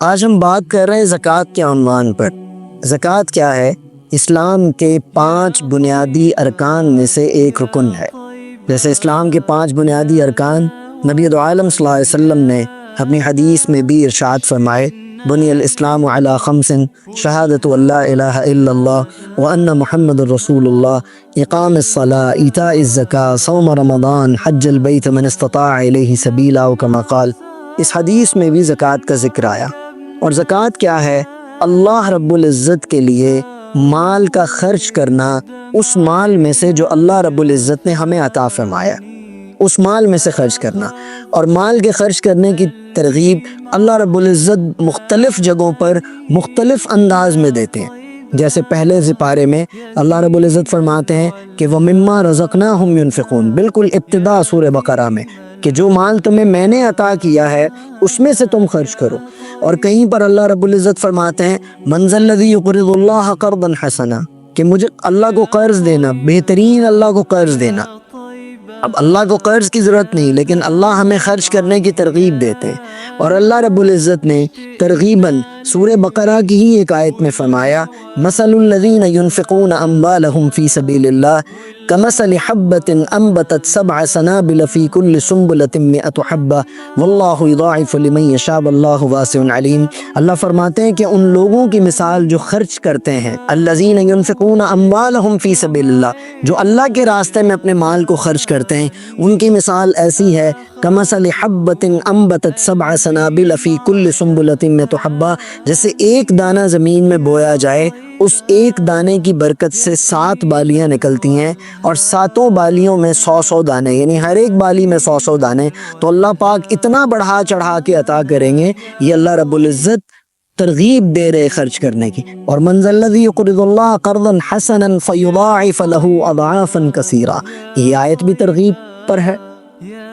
آج ہم بات کر رہے ہیں زکوٰۃ کے عنوان پر۔ زکوٰۃ کیا ہے؟ اسلام کے 5 بنیادی ارکان میں سے ایک رکن ہے۔ جیسے اسلام کے 5 بنیادی ارکان نبی عالم صلی اللہ علیہ وسلم نے اپنی حدیث میں بھی ارشاد فرمائے، بنی الاسلام علی 5 شہادۃ ان لا الہ الا اللہ وان محمد رسول اللہ اقام الصلاۃ ایتاء الزکاۃ صوم رمضان حج البیت من استطاع الیہ سبیلا کما قال۔ اس حدیث میں بھی زکوٰۃ کا ذکر آیا۔ اور زکوٰۃ کیا ہے؟ اللہ رب العزت کے لیے مال کا خرچ کرنا، اس مال میں سے جو اللہ رب العزت نے ہمیں عطا فرمایا، اس مال میں سے خرچ کرنا۔ اور مال کے خرچ کرنے کی ترغیب اللہ رب العزت مختلف جگہوں پر مختلف انداز میں دیتے ہیں۔ جیسے پہلے سپارے میں اللہ رب العزت فرماتے ہیں کہ وَمِمَّا رَزَقْنَاهُمْ يُنْفِقُونَ، بالکل ابتدا سورہ بقرہ میں، کہ جو مال تمہیں میں نے عطا کیا ہے اس میں سے تم خرچ کرو۔ اور کہیں پر اللہ رب العزت فرماتے ہیں مَنْ ذَا الَّذِي يُقْرِضُ اللَّهَ قَرْضًا حَسَنًا، کہ مجھے اللہ کو قرض دینا، بہترین اللہ کو قرض دینا۔ اب اللہ کو قرض کی ضرورت نہیں، لیکن اللہ ہمیں خرچ کرنے کی ترغیب دیتے ہیں۔ اور اللہ رب العزت نے ترغیباً سورہ بقرہ کی ہی ایک آیت میں فرمایا مَثَلُ الَّذِينَ يُنْفِقُونَ أَمْوَالَهُمْ فِي سَبِيلِ اللَّهِ كَمَثَلِ حَبَّةٍ أَنبَتَتْ 7 سَنَابِلَ فِي كُلِّ سُنبُلَةٍ 100 حَبَّةٍ وَاللَّهُ يُضَاعِفُ لِمَن يَشَاءُ وَاللَّهُ وَاسِعٌ عَلِيمٌ۔ اللہ فرماتے ہیں کہ ان لوگوں کی مثال جو خرچ کرتے ہیں، الَّذِينَ يُنْفِقُونَ أَمْوَالَهُمْ فِي سَبِيلِ اللَّهِ، جو اللہ کے راستے میں اپنے مال کو خرچ کرتے ہیں، ان کی مثال ایسی ہے کَمَثَلِ حَبَّةٍ أَنبَتَتْ 7 سَنَابِلَ فِي كُلِّ سُنبُلَةٍ 100 حَبَّةٍ، جیسے ایک دانہ زمین میں بویا جائے، اس ایک دانے کی برکت سے 7 بالیاں نکلتی ہیں، اور 7 بالیوں میں 100 دانے، یعنی ہر ایک بالی میں 100 دانے۔ تو اللہ پاک اتنا بڑھا چڑھا کے عطا کریں گے، یہ اللہ رب العزت ترغیب دے رہے خرچ کرنے کی۔ اور مَنْ ذَا الَّذِي يُقْرِضُ اللَّهَ قَرْضًا حَسَنًا فَيُضَاعِفَ لَهُ أَضْعَافًا كَثِيرًا، یہ آیت بھی ترغیب پر ہے۔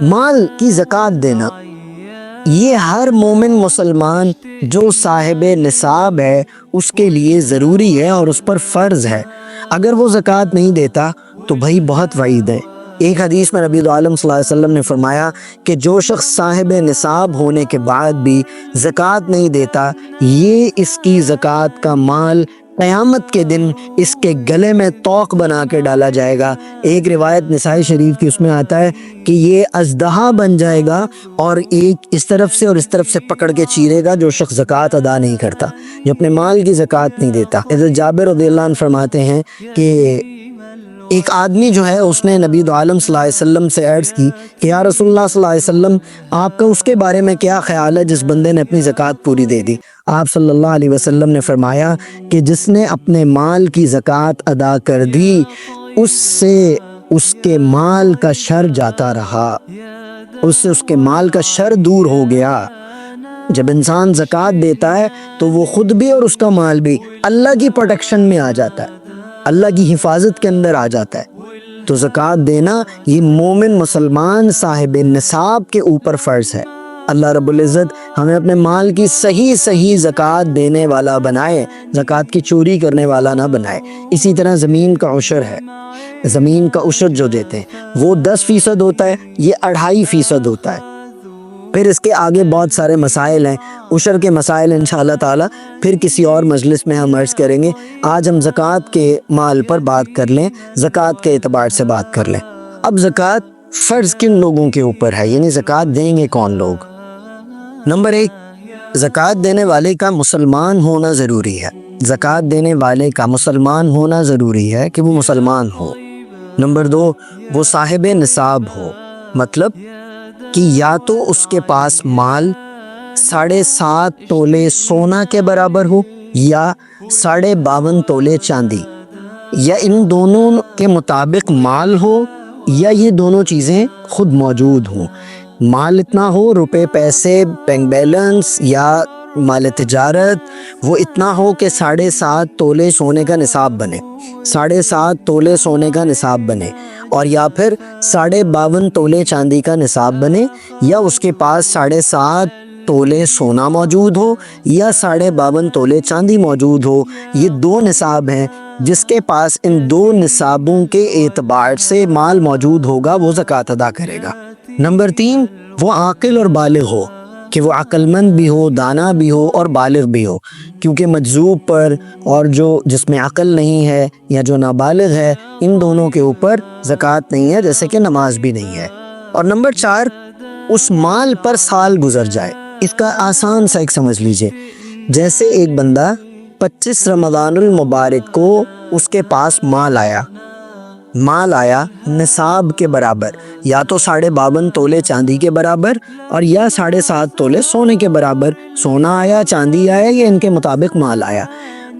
مال کی زکوٰۃ دینا، یہ ہر مومن مسلمان جو صاحب نصاب ہے اس کے لیے ضروری ہے اور اس پر فرض ہے۔ اگر وہ زکوٰۃ نہیں دیتا تو بھائی بہت وعید ہے۔ ایک حدیث میں نبی عالم صلی اللہ علیہ وسلم نے فرمایا کہ جو شخص صاحب نصاب ہونے کے بعد بھی زکوٰۃ نہیں دیتا، یہ اس کی زکوٰۃ کا مال قیامت کے دن اس کے گلے میں طوق بنا کے ڈالا جائے گا۔ ایک روایت نسائی شریف کی، اس میں آتا ہے کہ یہ اژدہا بن جائے گا اور ایک اس طرف سے اور اس طرف سے پکڑ کے چیرے گا جو شخص زکوٰۃ ادا نہیں کرتا، جو اپنے مال کی زکوٰۃ نہیں دیتا۔ حضرت جابر رضی اللہ عنہ فرماتے ہیں کہ ایک آدمی جو ہے اس نے نبی عالم صلی اللہ علیہ وسلم سے عرض کی کہ یا رسول اللہ صلی اللہ علیہ وسلم، آپ کا اس کے بارے میں کیا خیال ہے جس بندے نے اپنی زکوٰۃ پوری دے دی؟ آپ صلی اللہ علیہ وسلم نے فرمایا کہ جس نے اپنے مال کی زکوٰۃ ادا کر دی، اس سے اس کے مال کا شر جاتا رہا، اس سے اس کے مال کا شر دور ہو گیا۔ جب انسان زکوٰۃ دیتا ہے تو وہ خود بھی اور اس کا مال بھی اللہ کی پروٹیکشن میں آ جاتا ہے، اللہ کی حفاظت کے اندر آ جاتا ہے۔ تو زکوٰۃ دینا یہ مومن مسلمان صاحب نصاب کے اوپر فرض ہے۔ اللہ رب العزت ہمیں اپنے مال کی صحیح زکوٰۃ دینے والا بنائے، زکوٰۃ کی چوری کرنے والا نہ بنائے۔ اسی طرح زمین کا عشر ہے، زمین کا عشر جو دیتے ہیں وہ 10% ہوتا ہے، یہ 2.5% ہوتا ہے۔ پھر اس کے آگے بہت سارے مسائل ہیں، عشر کے مسائل انشاءاللہ تعالی پھر کسی اور مجلس میں ہم عرض کریں گے۔ آج ہم زکوٰۃ کے مال پر بات کر لیں، زکوٰۃ کے اعتبار سے بات کر لیں۔ اب زکوٰۃ فرض کن لوگوں کے اوپر ہے، یعنی زکوٰۃ دیں گے کون لوگ؟ نمبر 1، زکوٰۃ دینے والے کا مسلمان ہونا ضروری ہے۔ زکوٰۃ دینے والے کا مسلمان ہونا ضروری ہے کہ وہ مسلمان ہو۔ نمبر 2، وہ صاحب نصاب ہو، مطلب کہ یا تو اس کے پاس مال 7.5 تولے سونا کے برابر ہو یا 52.5 تولے چاندی، یا ان دونوں کے مطابق مال ہو یا یہ دونوں چیزیں خود موجود ہوں۔ مال اتنا ہو، روپے پیسے بینک بیلنس یا مال تجارت، وہ اتنا ہو کہ 7.5 تولے سونے کا نصاب بنے، 7.5 تولے سونے کا نصاب بنے، اور یا پھر 52.5 تولے چاندی کا نصاب بنے، یا اس کے پاس 7.5 تولے سونا موجود ہو یا 52.5 تولے چاندی موجود ہو۔ یہ 2 نصاب ہیں، جس کے پاس ان 2 نصابوں کے اعتبار سے مال موجود ہوگا وہ زکوٰۃ ادا کرے گا۔ نمبر 3، وہ عاقل اور بالغ ہو، کہ وہ عقل مند بھی ہو، دانا بھی ہو اور بالغ بھی ہو، کیونکہ مجذوب پر اور جس میں عقل نہیں ہے یا جو نابالغ ہے، ان دونوں کے اوپر زکوٰۃ نہیں ہے، جیسے کہ نماز بھی نہیں ہے۔ اور نمبر 4، اس مال پر سال گزر جائے۔ اس کا آسان سا ایک سمجھ لیجئے، جیسے ایک بندہ 25 رمضان المبارک کو اس کے پاس مال آیا نصاب کے برابر، یا تو 52.5 تولے چاندی کے برابر اور یا 7.5 تولے سونے کے برابر۔ سونا آیا، چاندی آیا، یہ ان کے مطابق مال آیا۔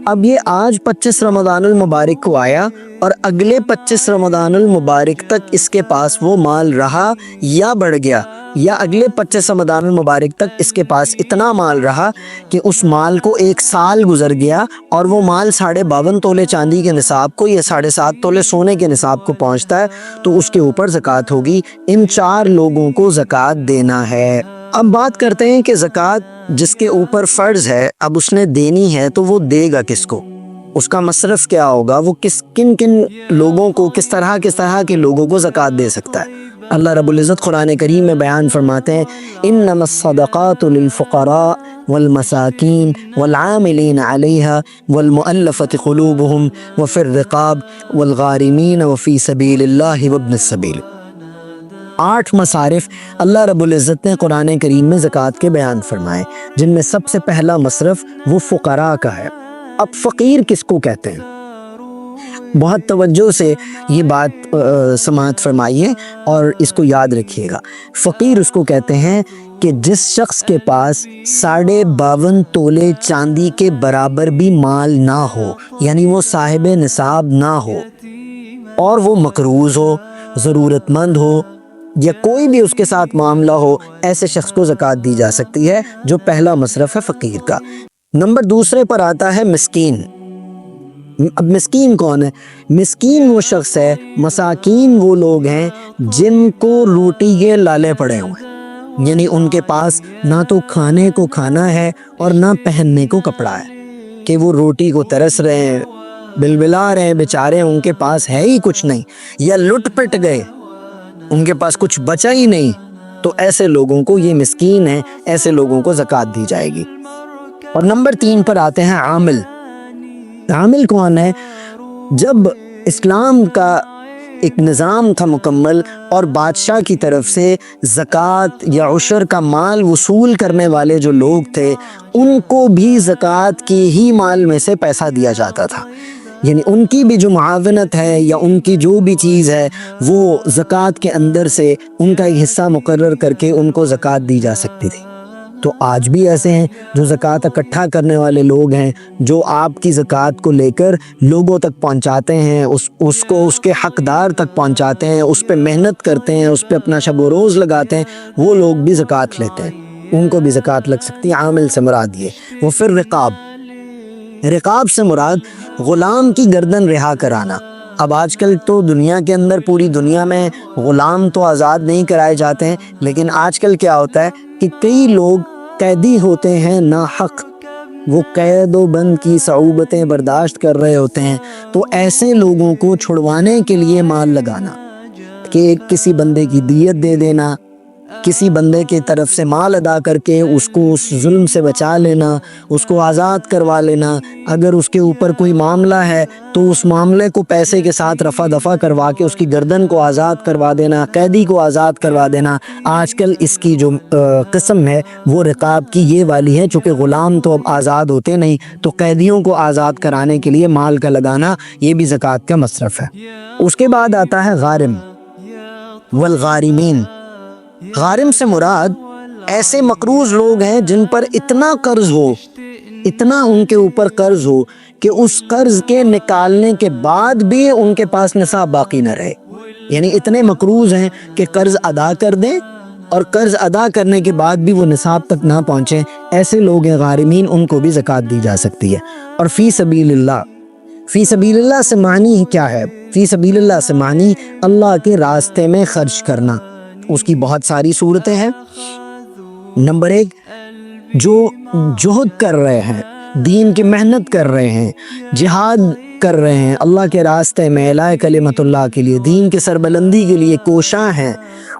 اب یہ آج 25 رمضان المبارک کو آیا اور اگلے 25 رمضان المبارک تک اس کے پاس وہ مال رہا یا بڑھ گیا، یا اگلے 25 رمضان المبارک تک اس کے پاس اتنا مال رہا کہ اس مال کو 1 سال گزر گیا اور وہ مال 52.5 تولے چاندی کے نصاب کو یا 7.5 تولے سونے کے نصاب کو پہنچتا ہے، تو اس کے اوپر زکوٰۃ ہوگی۔ ان 4 لوگوں کو زکوٰۃ دینا ہے۔ اب بات کرتے ہیں کہ زکوٰۃ جس کے اوپر فرض ہے، اب اس نے دینی ہے تو وہ دے گا کس کو، اس کا مصرف کیا ہوگا، وہ کن لوگوں کو، کس طرح کے لوگوں کو زکوٰۃ دے سکتا ہے۔ اللہ رب العزت قرآن کریم میں بیان فرماتے ہیں، انما الصدقات للفقراء والمساکین والعاملین علیہا والمؤلفۃ قلوبہم وفی الرقاب والغارمین وفی سبیل اللہ وابن السبیل۔ 8 مصارف اللہ رب العزت نے قرآن کریم میں زکوٰۃ کے بیان فرمائے، جن میں سب سے پہلا مصرف وہ فقراء کا ہے۔ اب فقیر کس کو کہتے ہیں؟ بہت توجہ سے یہ بات سماعت فرمائیے اور اس کو یاد رکھیے گا۔ فقیر اس کو کہتے ہیں کہ جس شخص کے پاس 52.5 تولے چاندی کے برابر بھی مال نہ ہو، یعنی وہ صاحب نصاب نہ ہو، اور وہ مقروض ہو، ضرورت مند ہو، یا کوئی بھی اس کے ساتھ معاملہ ہو، ایسے شخص کو زکوٰۃ دی جا سکتی ہے، جو پہلا مصرف ہے فقیر کا۔ نمبر دوسرے پر آتا ہے مسکین۔ اب مسکین کون ہے؟ مسکین وہ شخص ہے، مساکین وہ لوگ ہیں جن کو روٹی کے لالے پڑے ہوئے ہیں، یعنی ان کے پاس نہ تو کھانے کو کھانا ہے اور نہ پہننے کو کپڑا ہے، کہ وہ روٹی کو ترس رہے ہیں، بلبلا رہے ہیں بیچارے، ان کے پاس ہے ہی کچھ نہیں، یا لٹ پٹ گئے، ان کے پاس کچھ بچا ہی نہیں، تو ایسے لوگوں کو، یہ مسکین ہیں، ایسے لوگوں کو زکوٰۃ دی جائے گی۔ اور نمبر 3 پر آتے ہیں عامل۔ عامل کون ہے؟ جب اسلام کا ایک نظام تھا مکمل اور بادشاہ کی طرف سے زکوٰۃ یا عشر کا مال وصول کرنے والے جو لوگ تھے، ان کو بھی زکوٰۃ کی ہی مال میں سے پیسہ دیا جاتا تھا، یعنی ان کی بھی جو معاونت ہے یا ان کی جو بھی چیز ہے، وہ زکوٰۃ کے اندر سے ان کا ایک حصہ مقرر کر کے ان کو زکوٰۃ دی جا سکتی تھی۔ تو آج بھی ایسے ہیں جو زکوٰۃ اکٹھا کرنے والے لوگ ہیں، جو آپ کی زکوٰۃ کو لے کر لوگوں تک پہنچاتے ہیں، اس کو اس کے حقدار تک پہنچاتے ہیں، اس پہ محنت کرتے ہیں، اس پہ اپنا شب و روز لگاتے ہیں، وہ لوگ بھی زکوٰۃ لیتے ہیں، ان کو بھی زکوٰۃ لگ سکتی ہے۔ عامل سے مراد یہ۔ وہ پھر رقاب سے مراد غلام کی گردن رہا کرانا۔ اب آج کل تو دنیا کے اندر، پوری دنیا میں غلام تو آزاد نہیں کرائے جاتے ہیں، لیکن آج کل کیا ہوتا ہے کہ کئی لوگ قیدی ہوتے ہیں ناحق، وہ قید و بند کی صعوبتیں برداشت کر رہے ہوتے ہیں، تو ایسے لوگوں کو چھڑوانے کے لیے مال لگانا، کہ کسی بندے کی دیت دے دینا، کسی بندے کی طرف سے مال ادا کر کے اس کو اس ظلم سے بچا لینا، اس کو آزاد کروا لینا، اگر اس کے اوپر کوئی معاملہ ہے تو اس معاملے کو پیسے کے ساتھ رفع دفع کروا کے اس کی گردن کو آزاد کروا دینا، قیدی کو آزاد کروا دینا۔ آج کل اس کی جو قسم ہے وہ رقاب کی یہ والی ہے، چونکہ غلام تو اب آزاد ہوتے نہیں، تو قیدیوں کو آزاد کرانے کے لیے مال کا لگانا، یہ بھی زکوٰۃ کا مصرف ہے۔ اس کے بعد آتا ہے غارم والغارمین۔ غارم سے مراد ایسے مقروض لوگ ہیں جن پر اتنا قرض ہو، اتنا ان کے اوپر قرض ہو کہ اس قرض کے نکالنے کے بعد بھی ان کے پاس نصاب باقی نہ رہے، یعنی اتنے مقروض ہیں کہ قرض ادا کر دیں اور قرض ادا کرنے کے بعد بھی وہ نصاب تک نہ پہنچے، ایسے لوگ ہیں غارمین، ان کو بھی زکوٰۃ دی جا سکتی ہے۔ اور فی سبیل اللہ، فی سبیل اللہ سے معنی کیا ہے؟ فی سبیل اللہ سے معنی اللہ کے راستے میں خرچ کرنا۔ اس کی بہت ساری صورتیں ہیں۔ نمبر 1، جو جہد کر رہے ہیں، دین کی محنت کر رہے ہیں، جہاد کر رہے ہیں، اللہ کے راستے میں اعلاء کلمت اللہ کے لیے، دین کی سربلندی کے لیے کوشاں ہیں،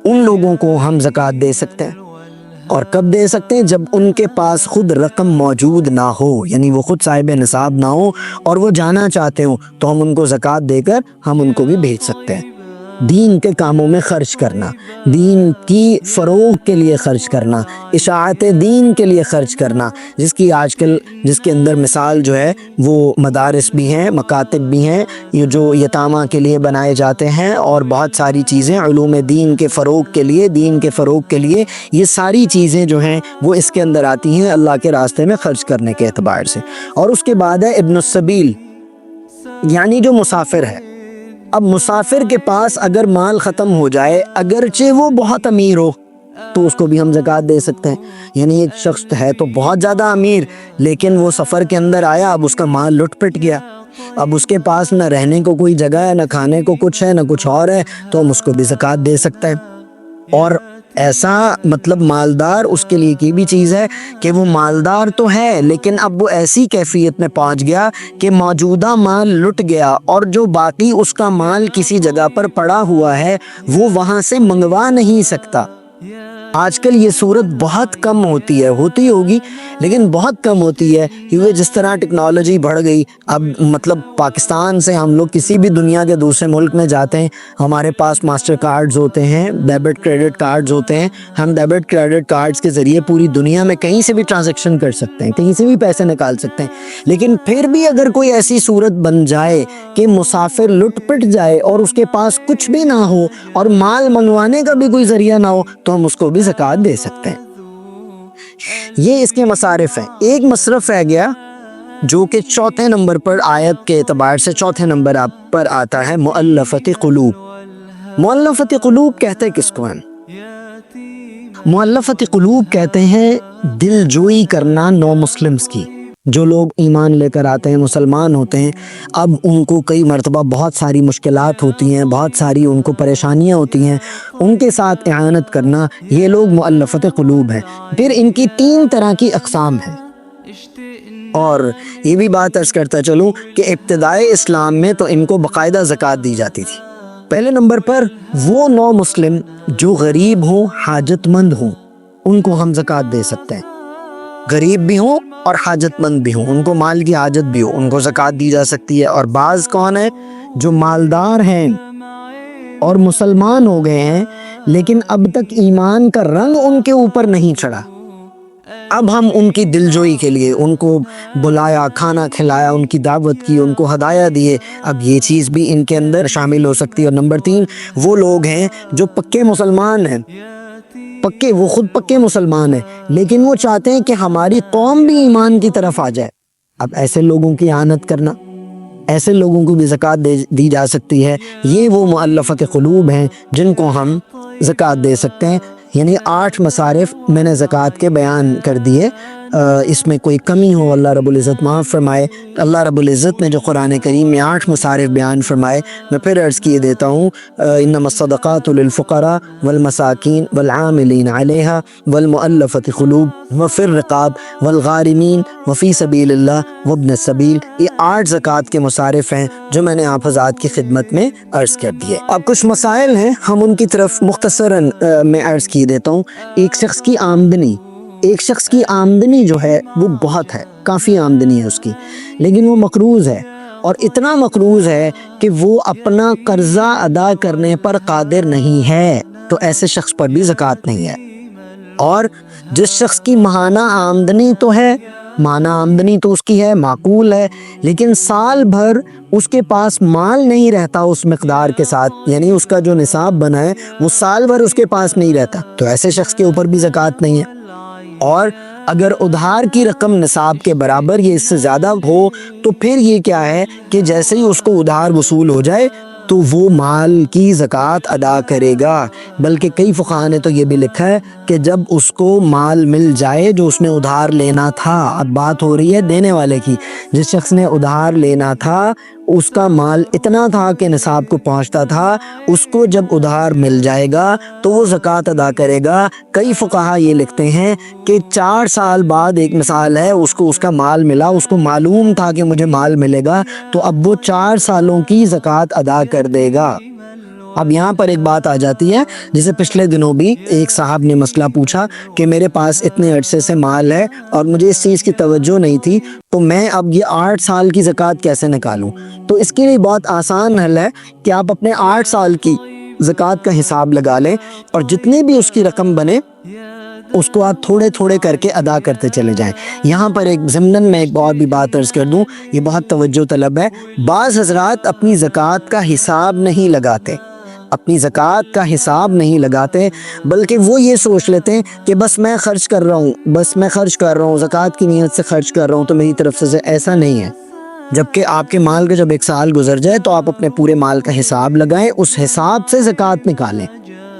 ان لوگوں کو ہم زکوٰۃ دے سکتے ہیں۔ اور کب دے سکتے ہیں؟ جب ان کے پاس خود رقم موجود نہ ہو، یعنی وہ خود صاحب نصاب نہ ہو اور وہ جانا چاہتے ہوں، تو ہم ان کو زکوٰۃ دے کر ہم ان کو بھی بھیج سکتے ہیں۔ دین کے کاموں میں خرچ کرنا، دین کی فروغ کے لیے خرچ کرنا، اشاعت دین کے لیے خرچ کرنا، جس کی آج کل جس کے اندر مثال جو ہے وہ مدارس بھی ہیں، مکاتب بھی ہیں، یہ جو یتامہ کے لیے بنائے جاتے ہیں، اور بہت ساری چیزیں علوم دین کے فروغ کے لیے، دین کے فروغ کے لیے، یہ ساری چیزیں جو ہیں وہ اس کے اندر آتی ہیں اللہ کے راستے میں خرچ کرنے کے اعتبار سے۔ اور اس کے بعد ہے ابن السبیل، یعنی جو مسافر ہے۔ اب مسافر کے پاس اگر مال ختم ہو جائے، اگرچہ وہ بہت امیر ہو، تو اس کو بھی ہم زکوٰۃ دے سکتے ہیں۔ یعنی ایک شخص ہے تو بہت زیادہ امیر، لیکن وہ سفر کے اندر آیا، اب اس کا مال لٹ پٹ گیا، اب اس کے پاس نہ رہنے کو کوئی جگہ ہے، نہ کھانے کو کچھ ہے، نہ کچھ اور ہے، تو ہم اس کو بھی زکوٰۃ دے سکتے ہیں۔ اور ایسا مطلب مالدار، اس کے لیے کی بھی چیز ہے کہ وہ مالدار تو ہے، لیکن اب وہ ایسی کیفیت میں پہنچ گیا کہ موجودہ مال لٹ گیا، اور جو باقی اس کا مال کسی جگہ پر پڑا ہوا ہے وہ وہاں سے منگوا نہیں سکتا۔ آج کل یہ صورت بہت کم ہوتی ہے، ہوتی ہوگی لیکن بہت کم ہوتی ہے، کیونکہ جس طرح ٹیکنالوجی بڑھ گئی، اب مطلب پاکستان سے ہم لوگ کسی بھی دنیا کے دوسرے ملک میں جاتے ہیں، ہمارے پاس ماسٹر کارڈز ہوتے ہیں، ڈیبٹ کریڈٹ کارڈز ہوتے ہیں، ہم ڈیبٹ کریڈٹ کارڈز کے ذریعے پوری دنیا میں کہیں سے بھی ٹرانزیکشن کر سکتے ہیں، کہیں سے بھی پیسے نکال سکتے ہیں۔ لیکن پھر بھی اگر کوئی ایسی صورت بن جائے کہ مسافر لٹ پٹ جائے اور اس کے پاس کچھ بھی نہ ہو اور مال منگوانے کا بھی کوئی ذریعہ نہ ہو، تو ہم اس کو بھی زکوٰۃ دے سکتے ہیں۔ یہ اس کے مصارف ہیں۔ ایک مصرف رہ گیا جو کہ چوتھے نمبر پر آیت کے اعتبار سے چوتھے نمبر پر آتا ہے، مؤلفۃ قلوب۔ مؤلفۃ قلوب کہتے کس کو ہیں؟ مؤلفۃ قلوب کہتے ہیں دل جوئی کرنا نو مسلمز کی۔ جو لوگ ایمان لے کر آتے ہیں، مسلمان ہوتے ہیں، اب ان کو کئی مرتبہ بہت ساری مشکلات ہوتی ہیں، بہت ساری ان کو پریشانیاں ہوتی ہیں، ان کے ساتھ اعانت کرنا، یہ لوگ مؤلفۃ قلوب ہیں۔ پھر ان کی 3 طرح کی اقسام ہیں، اور یہ بھی بات عرض کرتا چلوں کہ ابتدائے اسلام میں تو ان کو باقاعدہ زکوٰۃ دی جاتی تھی۔ پہلے نمبر پر وہ نو مسلم جو غریب ہوں، حاجت مند ہوں، ان کو ہم زکوٰۃ دے سکتے ہیں۔ غریب بھی ہوں اور حاجت مند بھی ہوں، ان کو مال کی حاجت بھی ہو، ان کو زکوٰۃ دی جا سکتی ہے۔ اور بعض کون ہیں؟ جو مالدار ہیں اور مسلمان ہو گئے ہیں، لیکن اب تک ایمان کا رنگ ان کے اوپر نہیں چڑھا، اب ہم ان کی دلجوئی کے لیے ان کو بلایا، کھانا کھلایا، ان کی دعوت کی، ان کو ہدایہ دیے، اب یہ چیز بھی ان کے اندر شامل ہو سکتی ہے۔ اور نمبر 3 وہ لوگ ہیں جو پکے مسلمان ہیں، وہ خود پکے مسلمان ہیں، لیکن وہ چاہتے ہیں کہ ہماری قوم بھی ایمان کی طرف آ جائے۔ اب ایسے لوگوں کی اعانت کرنا، ایسے لوگوں کو بھی زکوٰۃ دی جا سکتی ہے۔ یہ وہ مؤلفۃ قلوب ہیں جن کو ہم زکوٰۃ دے سکتے ہیں۔ یعنی 8 مصارف میں نے زکوٰۃ کے بیان کر دیے، اس میں کوئی کمی ہو اللہ رب العزت معاف فرمائے۔ اللہ رب العزت نے جو قرآن کریم میں 8 مصارف بیان فرمائے، میں پھر عرض کیے دیتا ہوں، انما الصدقات للفقراء والمساکین والعاملین علیہا والمؤلفۃ قلوب وفی الرقاب والغارمین وفی سبیل اللہ وابن السبیل۔ یہ 8 زکوٰۃ کے مصارف ہیں جو میں نے آپ حضرات کی خدمت میں عرض کر دیے۔ اب کچھ مسائل ہیں، ہم ان کی طرف مختصراً میں عرض کیے دیتا ہوں۔ ایک شخص کی آمدنی جو ہے وہ بہت ہے، کافی آمدنی ہے اس کی، لیکن وہ مقروض ہے، اور اتنا مقروض ہے کہ وہ اپنا قرضہ ادا کرنے پر قادر نہیں ہے، تو ایسے شخص پر بھی زکوٰۃ نہیں ہے۔ اور جس شخص کی ماہانہ آمدنی تو ہے، ماہانہ آمدنی تو اس کی ہے، معقول ہے، لیکن سال بھر اس کے پاس مال نہیں رہتا اس مقدار کے ساتھ، یعنی اس کا جو نصاب بنا ہے وہ سال بھر اس کے پاس نہیں رہتا، تو ایسے شخص کے اوپر بھی زکوٰۃ نہیں ہے۔ اور اگر ادھار کی رقم نصاب کے برابر یا اس سے زیادہ ہو، تو پھر یہ کیا ہے کہ جیسے ہی اس کو ادھار وصول ہو جائے تو وہ مال کی زکوٰۃ ادا کرے گا۔ بلکہ کئی فقہاء نے تو یہ بھی لکھا ہے کہ جب اس کو مال مل جائے جو اس نے ادھار لینا تھا، اب بات ہو رہی ہے دینے والے کی، جس شخص نے ادھار لینا تھا اس کا مال اتنا تھا کہ نصاب کو پہنچتا تھا، اس کو جب ادھار مل جائے گا تو وہ زکوٰۃ ادا کرے گا۔ کئی فقہاء یہ لکھتے ہیں کہ 4 سال بعد، ایک مثال ہے، اس کو اس کا مال ملا، اس کو معلوم تھا کہ مجھے مال ملے گا، تو اب وہ 4 سالوں کی زکوٰۃ ادا کر دے گا۔ اب یہاں پر ایک بات آ جاتی ہے، جسے پچھلے دنوں بھی ایک صاحب نے مسئلہ پوچھا کہ میرے پاس اتنے عرصے سے مال ہے اور مجھے اس چیز کی توجہ نہیں تھی، تو میں اب یہ 8 سال کی زکوٰۃ کیسے نکالوں؟ تو اس کے لیے بہت آسان حل ہے کہ آپ اپنے 8 سال کی زکوٰۃ کا حساب لگا لیں، اور جتنے بھی اس کی رقم بنے اس کو آپ تھوڑے تھوڑے کر کے ادا کرتے چلے جائیں۔ یہاں پر ایک ضمناً میں ایک اور بھی بات عرض کر دوں، یہ بہت توجہ طلب ہے۔ بعض حضرات اپنی زکوٰۃ کا حساب نہیں لگاتے، اپنی زکوٰۃ کا حساب نہیں لگاتے، بلکہ وہ یہ سوچ لیتے ہیں کہ بس میں خرچ کر رہا ہوں، زکوٰۃ کی نیت سے خرچ کر رہا ہوں تو میری طرف سے ایسا نہیں ہے۔ جبکہ آپ کے مال کا جب 1 سال گزر جائے تو آپ اپنے پورے مال کا حساب لگائیں، اس حساب سے زکوٰۃ نکالیں،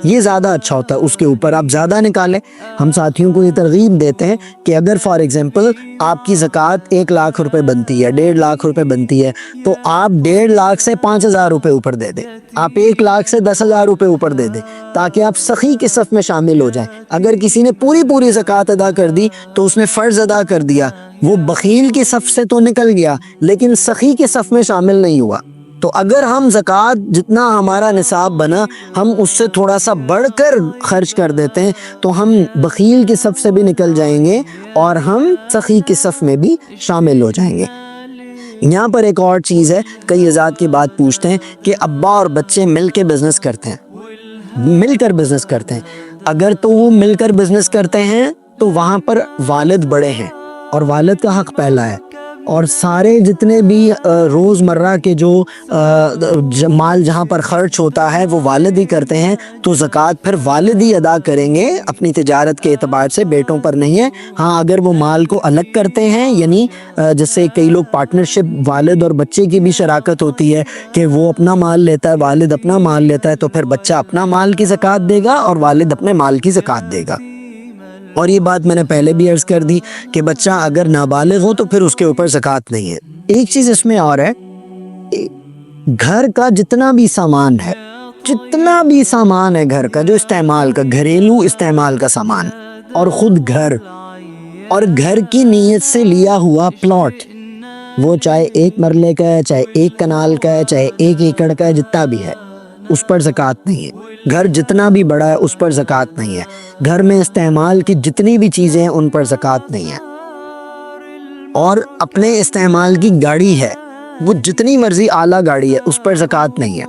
یہ زیادہ اچھا ہوتا ہے، اس کے اوپر آپ زیادہ نکالیں۔ ہم ساتھیوں کو یہ ترغیب دیتے ہیں کہ اگر فار ایگزامپل آپ کی زکوٰۃ 1 لاکھ روپے بنتی ہے، 1.5 لاکھ روپے بنتی ہے، تو آپ 1.5 لاکھ سے 5,000 روپے اوپر دے دیں، آپ 1 لاکھ سے 10,000 روپے اوپر دے دیں، تاکہ آپ سخی کے صف میں شامل ہو جائیں۔ اگر کسی نے پوری زکوٰۃ ادا کر دی تو اس نے فرض ادا کر دیا، وہ بخیل کے صف سے تو نکل گیا لیکن سخی کے صف میں شامل نہیں ہوا۔ تو اگر ہم زکوٰۃ جتنا ہمارا نصاب بنا ہم اس سے تھوڑا سا بڑھ کر خرچ کر دیتے ہیں تو ہم بخیل کے صف سے بھی نکل جائیں گے اور ہم سخی کے صف میں بھی شامل ہو جائیں گے۔ یہاں پر ایک اور چیز ہے، کئی حضرات کی بات پوچھتے ہیں کہ ابا اور بچے مل کے بزنس کرتے ہیں، اگر تو وہ مل کر بزنس کرتے ہیں تو وہاں پر والد بڑے ہیں اور والد کا حق پہلا ہے، اور سارے جتنے بھی روزمرہ کے جو مال جہاں پر خرچ ہوتا ہے وہ والد ہی کرتے ہیں، تو زکوٰۃ پھر والد ہی ادا کریں گے اپنی تجارت کے اعتبار سے، بیٹوں پر نہیں ہے۔ ہاں اگر وہ مال کو الگ کرتے ہیں، یعنی جیسے کئی لوگ پارٹنرشپ، والد اور بچے کی بھی شراکت ہوتی ہے کہ وہ اپنا مال لیتا ہے، والد اپنا مال لیتا ہے، تو پھر بچہ اپنا مال کی زکوٰۃ دے گا اور والد اپنے مال کی زکوٰۃ دے گا۔ اور یہ بات میں نے پہلے بھی عرض کر دی کہ بچہ اگر نابالغ ہو تو پھر اس کے اوپر زکوٰۃ نہیں ہے۔ ایک چیز اس میں اور ہے، گھر کا جتنا بھی سامان ہے گھر کا جو استعمال کا، گھریلو استعمال کا سامان، اور خود گھر اور گھر کی نیت سے لیا ہوا پلاٹ، وہ چاہے 1 مرلے کا ہے، چاہے 1 کنال کا ہے، چاہے 1 ایکڑ کا ہے، جتنا بھی ہے اس پر زکوٰۃ نہیں ہے۔ گھر جتنا بھی بڑا ہے اس پر زکوٰۃ نہیں ہے۔ گھر میں استعمال کی جتنی بھی چیزیں ہیں ان پر زکوٰۃ نہیں ہے۔ اور اپنے استعمال کی گاڑی ہے، وہ جتنی مرضی اعلیٰ گاڑی ہے، اس پر زکوٰۃ نہیں ہے۔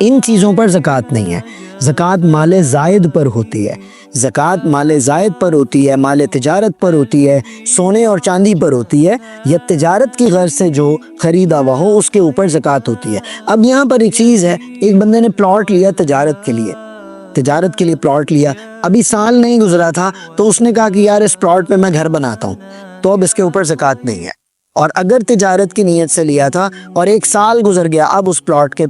ان چیزوں پر زکوٰۃ نہیں ہے۔ زکوٰۃ مال زائد پر ہوتی ہے، زکوٰۃ مال زائد پر ہوتی ہے، مال تجارت پر ہوتی ہے، سونے اور چاندی پر ہوتی ہے، یا تجارت کی غرض سے جو خریدا ہوا ہو اس کے اوپر زکوٰۃ ہوتی ہے۔ اب یہاں پر ایک چیز ہے، ایک بندے نے پلاٹ لیا تجارت کے لیے پلاٹ لیا، ابھی سال نہیں گزرا تھا تو اس نے کہا کہ یار اس پلاٹ پہ میں گھر بناتا ہوں، تو اب اس کے اوپر زکوٰۃ نہیں ہے۔ اور اگر تجارت کی نیت سے لیا تھا اور 1 سال گزر گیا، اب اس پلاٹ کے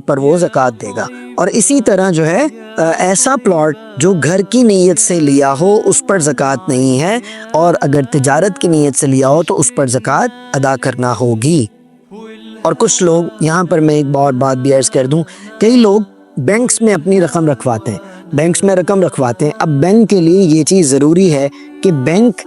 پر وہ زکوٰۃ دے گا۔ اور اسی طرح جو ہے ایسا پلاٹ جو گھر کی نیت سے لیا ہو اس پر زکوٰۃ نہیں ہے، اور اگر تجارت کی نیت سے لیا ہو تو اس پر زکوٰۃ ادا کرنا ہوگی۔ اور کچھ لوگ، یہاں پر میں ایک اور بات بھی عرض کر دوں، کئی لوگ بینکس میں اپنی رقم رکھواتے ہیں۔ اب بینک کے لیے یہ چیز ضروری ہے کہ بینک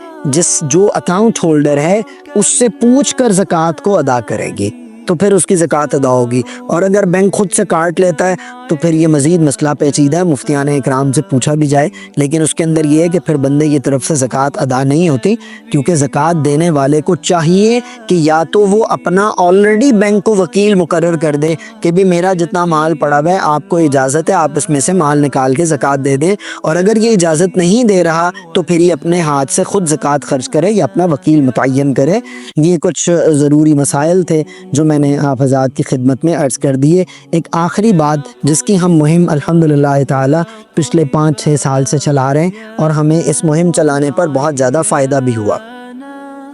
جو اکاؤنٹ ہولڈر ہے اس سے پوچھ کر زکوٰۃ کو ادا کرے گی، تو پھر اس کی زکوٰۃ ادا ہوگی۔ اور اگر بینک خود سے کاٹ لیتا ہے تو پھر یہ مزید مسئلہ پیچیدہ ہے، مفتیان اکرام سے پوچھا بھی جائے، لیکن اس کے اندر یہ ہے کہ پھر بندے کی طرف سے زکوٰۃ ادا نہیں ہوتی، کیونکہ زکوٰۃ دینے والے کو چاہیے کہ یا تو وہ اپنا آلریڈی بینک کو وکیل مقرر کر دے کہ بھی میرا جتنا مال پڑا ہوا ہے آپ کو اجازت ہے آپ اس میں سے مال نکال کے زکوٰۃ دے دیں، اور اگر یہ اجازت نہیں دے رہا تو پھر یہ اپنے ہاتھ سے خود زکوٰۃ خرچ کرے یا اپنا وکیل متعین کرے۔ یہ کچھ ضروری مسائل تھے جو میں نے آپ حضرات کی خدمت میں عرض کر دیے۔ ایک آخری بات جس کی ہم مہم الحمدللہ تعالی پچھلے 5-6 سال سے چلا رہے ہیں، اور ہمیں اس مہم چلانے پر بہت زیادہ فائدہ بھی ہوا۔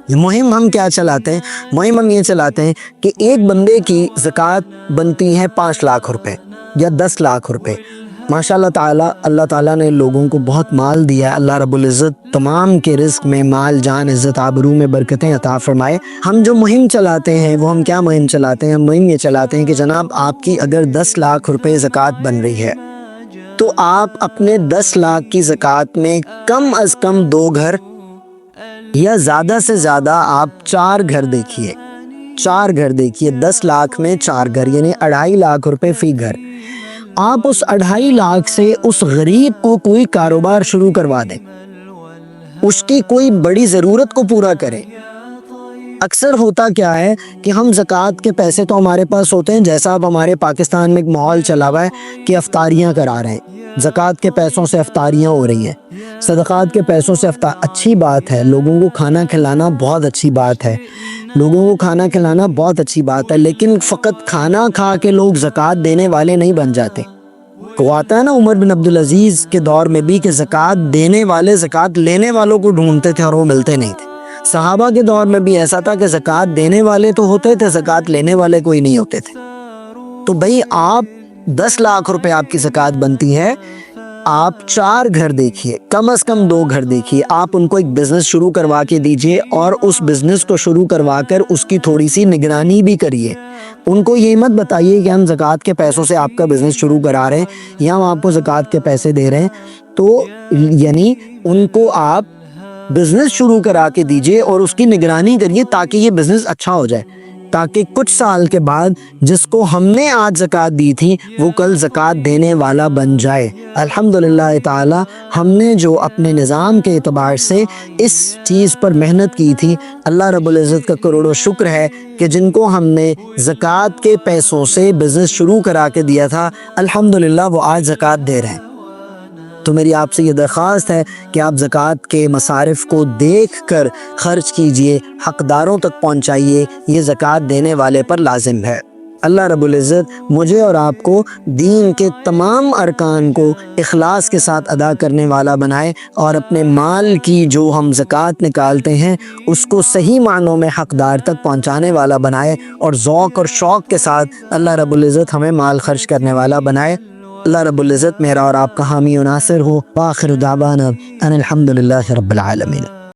یہ مہم ہم کیا چلاتے ہیں؟ مہم ہم یہ چلاتے ہیں کہ ایک بندے کی زکوٰۃ بنتی ہے 5 لاکھ روپے یا 10 لاکھ روپے۔ ماشاء اللہ تعالیٰ، اللہ تعالیٰ نے لوگوں کو بہت مال دیا ہے، اللہ رب العزت تمام کے رزق میں مال، جان، عزت، آبرو میں برکتیں عطا فرمائے۔ ہم جو مہم چلاتے ہیں وہ ہم کیا مہم چلاتے ہیں؟ ہم مہم یہ چلاتے ہیں کہ جناب آپ کی اگر 10 لاکھ روپے زکوٰۃ بن رہی ہے تو آپ اپنے 10 لاکھ کی زکوٰۃ میں کم از کم 2 گھر یا زیادہ سے زیادہ آپ 4 گھر دیکھیے، 10 لاکھ میں 4 گھر، یعنی 2.5 لاکھ روپے فی گھر۔ آپ اس 2.5 لاکھ سے اس غریب کو کوئی کاروبار شروع کروا دیں، اس کی کوئی بڑی ضرورت کو پورا کریں۔ اکثر ہوتا کیا ہے کہ ہم زکوٰۃ کے پیسے تو ہمارے پاس ہوتے ہیں، جیسا اب ہمارے پاکستان میں ایک ماحول چلا ہوا ہے کہ افطاریاں کرا رہے ہیں، زکوٰۃ کے پیسوں سے افطاریاں ہو رہی ہیں، صدقات کے پیسوں سے اچھی بات ہے، لوگوں کو کھانا کھلانا بہت اچھی بات ہے، لوگوں کو کھانا کھلانا بہت اچھی بات ہے، لیکن فقط کھانا کھا کے لوگ زکوٰۃ دینے والے نہیں بن جاتے۔ وہ آتا ہے نا عمر بن عبدالعزیز کے دور میں بھی کہ زکوٰۃ دینے والے زکوٰۃ لینے والوں کو ڈھونڈتے تھے اور وہ ملتے نہیں تھے۔ صحابہ کے دور میں بھی ایسا تھا کہ زکوٰۃ دینے والے تو ہوتے تھے، زکوٰۃ لینے والے کوئی نہیں ہوتے تھے۔ تو بھئی آپ 10 لاکھ روپے آپ کی زکوٰۃ بنتی ہے، آپ 4 گھر دیکھیے، کم از کم 2 گھر دیکھیے، آپ ان کو ایک بزنس شروع کروا کے دیجئے اور اس بزنس کو شروع کروا کر اس کی تھوڑی سی نگرانی بھی کریے۔ ان کو یہ مت بتائیے کہ ہم زکوٰۃ کے پیسوں سے آپ کا بزنس شروع کرا رہے ہیں یا ہم آپ کو زکوٰۃ کے پیسے دے رہے ہیں، تو یعنی ان کو آپ بزنس شروع کرا کے دیجئے اور اس کی نگرانی کریے تاکہ یہ بزنس اچھا ہو جائے، تاکہ کچھ سال کے بعد جس کو ہم نے آج زکوٰۃ دی تھی وہ کل زکوٰۃ دینے والا بن جائے۔ الحمدللہ تعالی ہم نے جو اپنے نظام کے اعتبار سے اس چیز پر محنت کی تھی، اللہ رب العزت کا کروڑوں شکر ہے کہ جن کو ہم نے زکوٰۃ کے پیسوں سے بزنس شروع کرا کے دیا تھا، الحمدللہ وہ آج زکوٰۃ دے رہے ہیں۔ تو میری آپ سے یہ درخواست ہے کہ آپ زکوٰۃ کے مصارف کو دیکھ کر خرچ کیجئے، حقداروں تک پہنچائیے، یہ زکوٰۃ دینے والے پر لازم ہے۔ اللہ رب العزت مجھے اور آپ کو دین کے تمام ارکان کو اخلاص کے ساتھ ادا کرنے والا بنائے اور اپنے مال کی جو ہم زکوٰۃ نکالتے ہیں اس کو صحیح معنوں میں حقدار تک پہنچانے والا بنائے، اور ذوق اور شوق کے ساتھ اللہ رب العزت ہمیں مال خرچ کرنے والا بنائے۔ اللہ رب العزت میرا اور آپ کا حامی و ناصر ہو۔ وآخر دعوانا ان الحمدللہ رب العالمین۔